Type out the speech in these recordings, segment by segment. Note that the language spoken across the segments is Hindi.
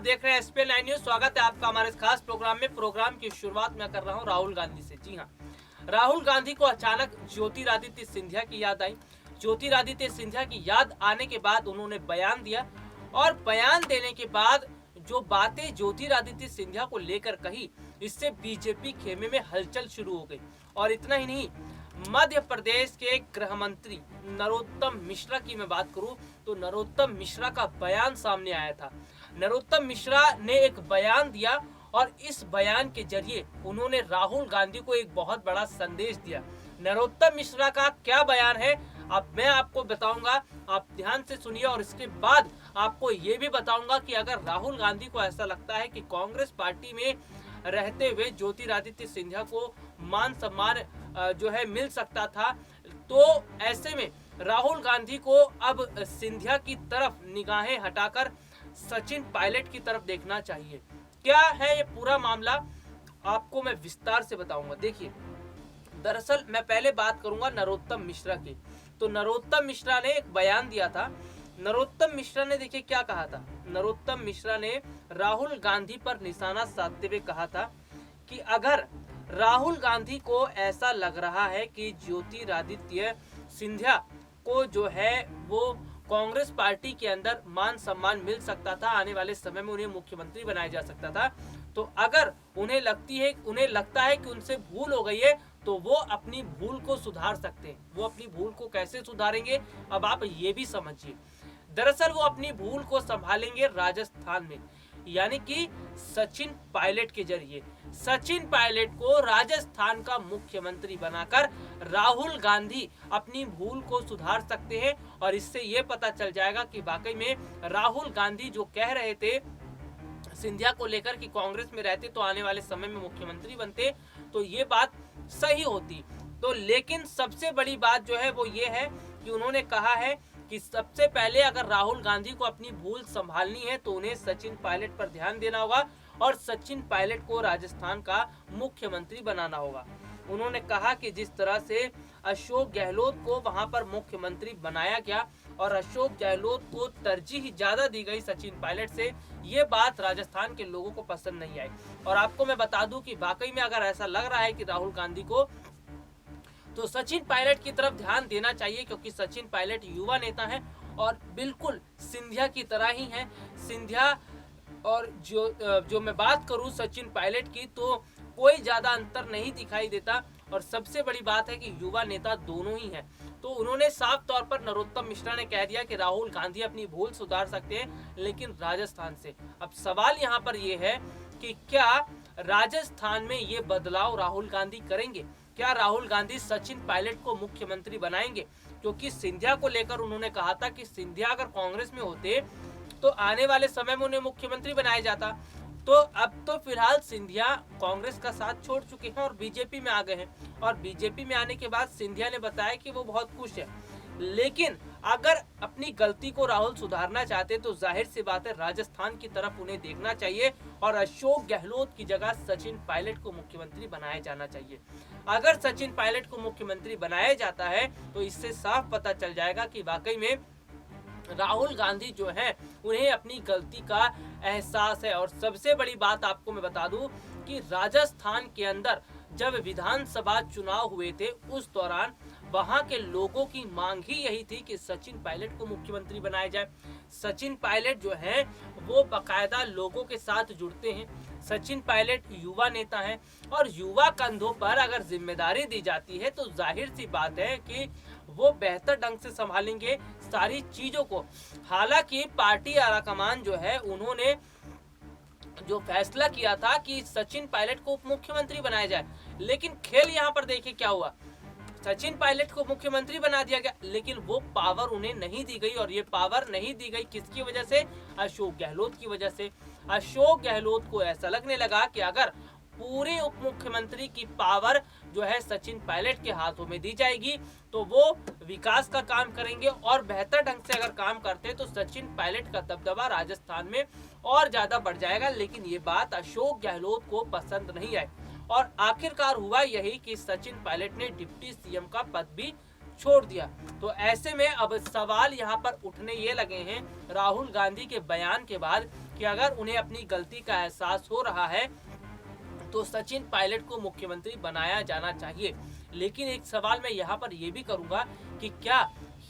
देख रहे हैं एसपीएन 9 न्यूज। स्वागत है आपका हमारे इस खास प्रोग्राम में। प्रोग्राम की शुरुआत मैं कर रहा हूं राहुल गांधी से। जी हां, राहुल गांधी को अचानक ज्योतिरादित्य सिंधिया की याद आई। ज्योतिरादित्य सिंधिया की याद आने के बाद उन्होंने बयान दिया और बयान देने के बाद जो बातें ज्योतिरादित्य सिंधिया को लेकर कही, इससे बीजेपी खेमे में हलचल शुरू हो गई। और इतना ही नहीं, मध्य प्रदेश के गृह मंत्री नरोत्तम मिश्रा की मैं बात करूं तो नरोत्तम मिश्रा का बयान सामने आया था। नरोत्तम मिश्रा ने एक बयान दिया और इस बयान के जरिए उन्होंने राहुल गांधी को एक बहुत बड़ा संदेश दिया। नरोत्तम मिश्रा का क्या बयान है अब मैं आपको बताऊंगा, आप ध्यान से सुनिए। और इसके बाद आपको ये भी बताऊंगा कि अगर राहुल गांधी को ऐसा लगता है कि कांग्रेस पार्टी में रहते हुए ज्योतिरादित्य सिंधिया को मान सम्मान जो है मिल सकता था, तो ऐसे में राहुल गांधी को अब सिंधिया की तरफ निगाहें हटाकर सचिन पायलट की तरफ देखना चाहिए। क्या है ये पूरा मामला, आपको मैं विस्तार से बताऊंगा। देखिए, दरअसल मैं पहले बात करूंगा नरोत्तम मिश्रा की। तो नरोत्तम मिश्रा ने एक बयान दिया था। नरोत्तम मिश्रा ने देखिए क्या कहा था। नरोत्तम मिश्रा ने राहुल गांधी पर निशाना साधते हुए कहा था कि अगर राहुल गांधी को ऐसा लग रहा है कि ज्योतिरादित्य सिंधिया को जो है वो कांग्रेस पार्टी के अंदर मान सम्मान मिल सकता था, आने वाले समय में उन्हें मुख्यमंत्री बनाया जा सकता था, तो अगर उन्हें लगता है कि उनसे भूल हो गई है तो वो अपनी भूल को सुधार सकते हैं। वो अपनी भूल को कैसे सुधारेंगे, अब आप ये भी समझिए। दरअसल वो अपनी भूल को संभालेंगे राजस्थान में, यानी कि सचिन पायलट के जरिए। सचिन पायलट को राजस्थान का मुख्यमंत्री बनाकर राहुल गांधी अपनी भूल को सुधार सकते हैं। और इससे ये पता चल जाएगा कि वाकई में राहुल गांधी जो कह रहे थे सिंधिया को लेकर कि कांग्रेस में रहते तो आने वाले समय में मुख्यमंत्री बनते, तो ये बात सही होती। तो लेकिन सबसे बड़ी बात जो है वो ये है कि उन्होंने कहा है कि सबसे पहले अगर राहुल गांधी को अपनी भूल संभालनी है तो उन्हें सचिन पायलट पर ध्यान देना होगा और सचिन पायलट को राजस्थान का मुख्यमंत्री बनाना होगा। उन्होंने कहा कि जिस तरह से अशोक गहलोत को वहां पर मुख्यमंत्री बनाया गया और अशोक गहलोत को तरजीह ज्यादा दी गई सचिन पायलट से, ये बात राजस्थान के लोगों को पसंद नहीं आई। और आपको मैं बता दूं कि वाकई में अगर ऐसा लग रहा है कि राहुल गांधी को, तो सचिन पायलट की तरफ ध्यान देना चाहिए, क्योंकि सचिन पायलट युवा नेता हैं और बिल्कुल सिंधिया की तरह ही हैं। सिंधिया और जो मैं बात करूं सचिन पायलट की, तो कोई ज्यादा अंतर नहीं दिखाई देता। और सबसे बड़ी बात है कि युवा नेता दोनों ही हैं। तो उन्होंने साफ तौर पर नरोत्तम मिश्रा ने कह दिया कि राहुल गांधी अपनी भूल सुधार सकते हैं, लेकिन राजस्थान से। अब सवाल यहाँ पर यह है कि क्या राजस्थान में ये बदलाव राहुल गांधी करेंगे? क्या राहुल गांधी सचिन पायलट को मुख्यमंत्री बनाएंगे? क्योंकि सिंधिया को लेकर उन्होंने कहा था कि सिंधिया अगर कांग्रेस में होते तो आने वाले समय में उन्हें मुख्यमंत्री बनाया जाता। तो अब तो फिलहाल सिंधिया कांग्रेस का साथ छोड़ चुके हैं और बीजेपी में आ गए हैं। और बीजेपी में आने के बाद सिंधिया ने बताया कि वो बहुत खुश है। लेकिन अगर अपनी गलती को राहुल सुधारना चाहते तो जाहिर सी बात है राजस्थान की तरफ उन्हें देखना चाहिए और अशोक गहलोत की जगह सचिन पायलट को मुख्यमंत्री बनाया जाना चाहिए। अगर सचिन पायलट को मुख्यमंत्री बनाया जाता है तो इससे साफ पता चल जाएगा कि वाकई में राहुल गांधी जो है उन्हें अपनी गलती का एहसास है। और सबसे बड़ी बात आपको मैं बता दूं कि राजस्थान के अंदर जब विधानसभा चुनाव हुए थे उस दौरान वहां के लोगों की मांग ही यही थी कि सचिन पायलट को मुख्यमंत्री बनाया जाए। सचिन पायलट जो है वो बाकायदा लोगों के साथ जुड़ते हैं। सचिन पायलट युवा नेता हैं और युवा कंधों पर अगर जिम्मेदारी दी जाती है तो जाहिर सी बात है कि वो बेहतर ढंग से संभालेंगे सारी चीजों को। हालांकि पार्टी आलाकमान जो है उन्होंने जो फैसला किया था कि सचिन पायलट को उप मुख्यमंत्री बनाया जाए, लेकिन खेल यहाँ पर देखिए क्या हुआ। सचिन पायलट को मुख्यमंत्री बना दिया गया, लेकिन वो पावर उन्हें नहीं दी गई। और ये पावर नहीं दी गई किसकी वजह से? अशोक गहलोत की वजह से। अशोक गहलोत को ऐसा लगने लगा कि अगर पूरे उप मुख्यमंत्री की पावर जो है सचिन पायलट के हाथों में दी जाएगी तो वो विकास का काम करेंगे और बेहतर ढंग से अगर काम करते हैं तो सचिन पायलट का दबदबा राजस्थान में और ज्यादा बढ़ जाएगा। लेकिन ये बात अशोक गहलोत को पसंद नहीं आई और आखिरकार हुआ यही कि सचिन पायलट ने डिप्टी सीएम का पद भी छोड़ दिया। तो ऐसे में अब सवाल यहाँ पर उठने ये लगे हैं राहुल गांधी के बयान के बाद कि अगर उन्हें अपनी गलती का एहसास हो रहा है तो सचिन पायलट को मुख्यमंत्री बनाया जाना चाहिए। लेकिन एक सवाल मैं यहाँ पर यह भी करूंगा कि क्या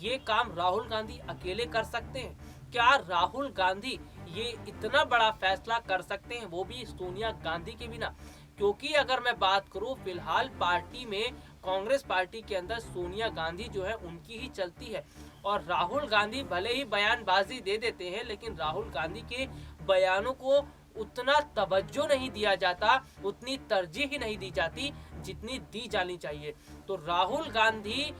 ये काम राहुल गांधी अकेले कर सकते हैं? क्या राहुल गांधी ये इतना बड़ा फैसला कर सकते हैं, वो भी सोनिया गांधी के बिना? क्योंकि अगर मैं बात करूं फिलहाल पार्टी में, कांग्रेस पार्टी के अंदर सोनिया गांधी जो है उनकी ही चलती है और राहुल गांधी भले ही बयानबाजी दे देते हैं लेकिन राहुल गांधी के बयानों को उतना तवज्जो नहीं दिया जाता, उतनी तरजीह ही नहीं दी जाती जितनी दी जानी चाहिए। तो राहुल गांधी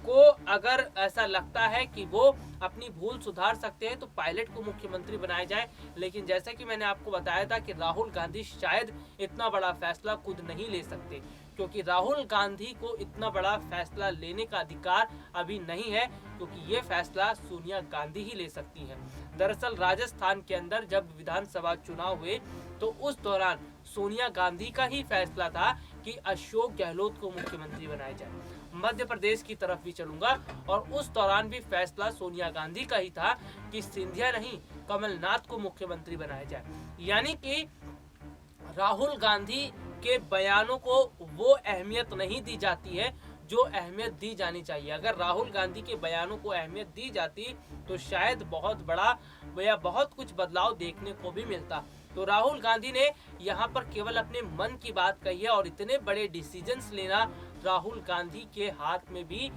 को अगर ऐसा लगता है कि वो अपनी भूल सुधार सकते हैं तो पायलट को मुख्यमंत्री बनाया जाए। लेकिन जैसा कि मैंने आपको बताया था कि राहुल गांधी शायद इतना बड़ा फैसला खुद नहीं ले सकते, क्योंकि राहुल गांधी को इतना बड़ा फैसला लेने का अधिकार अभी नहीं है, क्योंकि ये फैसला सोनिया गांधी ही ले सकती हैं। दरअसल राजस्थान के अंदर जब विधानसभा चुनाव हुए तो उस दौरान सोनिया गांधी का ही फैसला था कि अशोक गहलोत को मुख्यमंत्री बनाया जाए। मध्य प्रदेश की तरफ भी चलूंगा और उस दौरान भी फैसला सोनिया गांधी का ही था कि सिंधिया नहीं कमलनाथ को मुख्यमंत्री बनाया जाए। यानी कि राहुल गांधी के बयानों को वो अहमियत नहीं दी जाती है जो अहमियत दी जानी चाहिए। अगर राहुल गांधी के बयानों को अहमियत दी जाती तो शायद बहुत बड़ा या बहुत कुछ बदलाव देखने को भी मिलता। तो राहुल गांधी ने यहाँ पर केवल अपने मन की बात कही है और इतने बड़े डिसीजंस लेना राहुल गांधी के हाथ में भी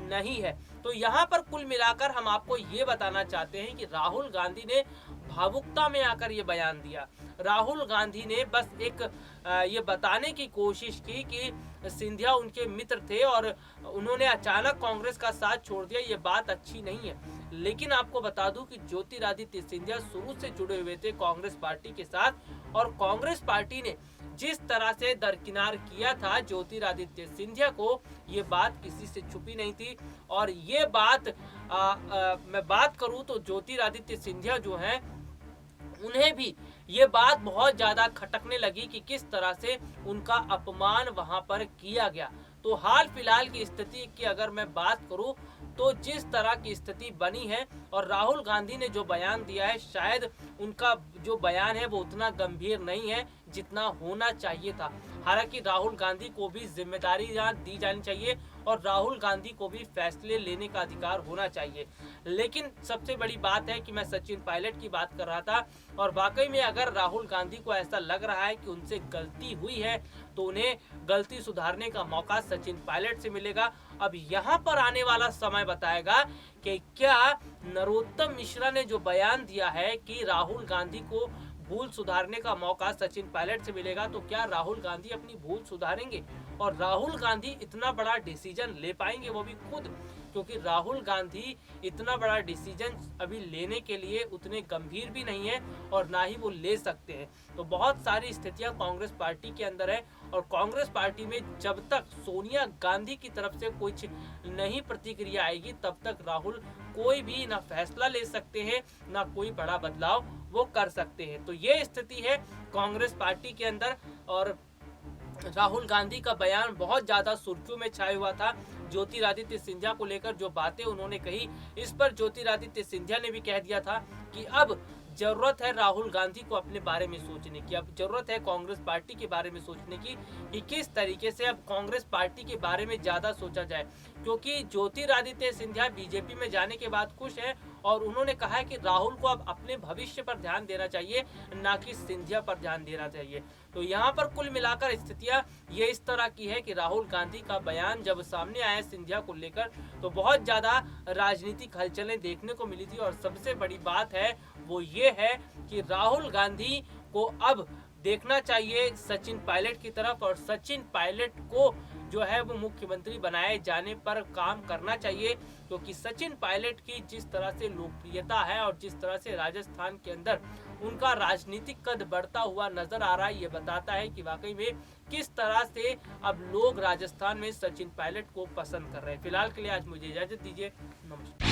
नहीं है। तो यहाँ पर कुल मिलाकर हम आपको ये बताना चाहते हैं कि राहुल गांधी ने भावुकता में आकर ये बयान दिया। राहुल गांधी ने बस एक ये बताने की कोशिश की कि सिंधिया उनके मित्र थे और उन्होंने अचानक कांग्रेस का साथ छोड़ दिया, ये बात अच्छी नहीं है। लेकिन आपको बता दूं कि ज्योतिरादित्य सिंधिया शुरू से जुड़े हुए थे कांग्रेस पार्टी के साथ और कांग्रेस पार्टी ने जिस तरह से दरकिनार किया था ज्योतिरादित्य सिंधिया को, ये बात किसी से छुपी नहीं थी। और ये बात मैं बात करूं तो ज्योतिरादित्य सिंधिया जो हैं उन्हें भी ये बात बहुत ज्यादा खटकने लगी कि किस तरह से उनका अपमान वहां पर किया गया। तो हाल फिलहाल की स्थिति की अगर मैं बात करूं तो जिस तरह की स्थिति बनी है और राहुल गांधी ने जो बयान दिया है, शायद उनका जो बयान है वो उतना गंभीर नहीं है जितना होना चाहिए था। हालांकि राहुल गांधी को भी जिम्मेदारी दी जानी चाहिए और राहुल गांधी को भी फैसले लेने का अधिकार होना चाहिए। लेकिन सबसे बड़ी बात है कि मैं सचिन पायलट की बात कर रहा था और वाकई में अगर राहुल गांधी को ऐसा लग रहा है कि उनसे गलती हुई है तो उन्हें गलती सुधारने का मौका सचिन पायलट से मिलेगा। अब यहाँ पर आने वाला समय बताएगा कि क्या नरोत्तम मिश्रा ने जो बयान दिया है कि राहुल गांधी को भूल सुधारने का मौका सचिन पायलट से मिलेगा, तो क्या राहुल गांधी अपनी भूल सुधारेंगे और राहुल गांधी इतना बड़ा डिसीजन ले पाएंगे, वो भी खुद? क्योंकि राहुल गांधी इतना बड़ा डिसीजन अभी लेने के लिए उतने गंभीर भी नहीं है और ना ही वो ले सकते हैं। तो बहुत सारी स्थितियां कांग्रेस पार्टी के अंदर है और कांग्रेस पार्टी में जब तक सोनिया गांधी की तरफ से कुछ नहीं प्रतिक्रिया आएगी तब तक राहुल कोई भी ना फैसला ले सकते हैं ना कोई बड़ा बदलाव वो कर सकते हैं। तो ये स्थिति है कांग्रेस पार्टी के अंदर और राहुल गांधी का बयान बहुत ज्यादा सुर्खियों में छाया हुआ था। ज्योतिरादित्य सिंधिया को लेकर जो बातें उन्होंने कही, इस पर ज्योतिरादित्य सिंधिया ने भी कह दिया था कि अब जरूरत है राहुल गांधी को अपने बारे में सोचने की, अब जरूरत है कांग्रेस पार्टी के बारे में सोचने की कि किस तरीके से अब कांग्रेस पार्टी के बारे में ज्यादा सोचा जाए। क्योंकि ज्योतिरादित्य सिंधिया बीजेपी में जाने के बाद खुश है और उन्होंने कहा है कि राहुल को अब अपने भविष्य पर ध्यान देना चाहिए, ना कि सिंधिया पर ध्यान देना चाहिए। तो यहाँ पर कुल मिलाकर स्थितियां ये इस तरह की है कि राहुल गांधी का बयान जब सामने आया सिंधिया को लेकर तो बहुत ज्यादा राजनीतिक हलचलें देखने को मिली थी और सबसे बड़ी बात है वो ये है कि राहुल गांधी को अब देखना चाहिए सचिन पायलट की तरफ और सचिन पायलट को जो है वो मुख्यमंत्री बनाए जाने पर काम करना चाहिए। क्योंकि सचिन पायलट की जिस तरह से लोकप्रियता है और जिस तरह से राजस्थान के अंदर उनका राजनीतिक कद बढ़ता हुआ नजर आ रहा है, ये बताता है कि वाकई में किस तरह से अब लोग राजस्थान में सचिन पायलट को पसंद कर रहे हैं। फिलहाल के लिए आज मुझे इजाजत दीजिए, नमस्कार।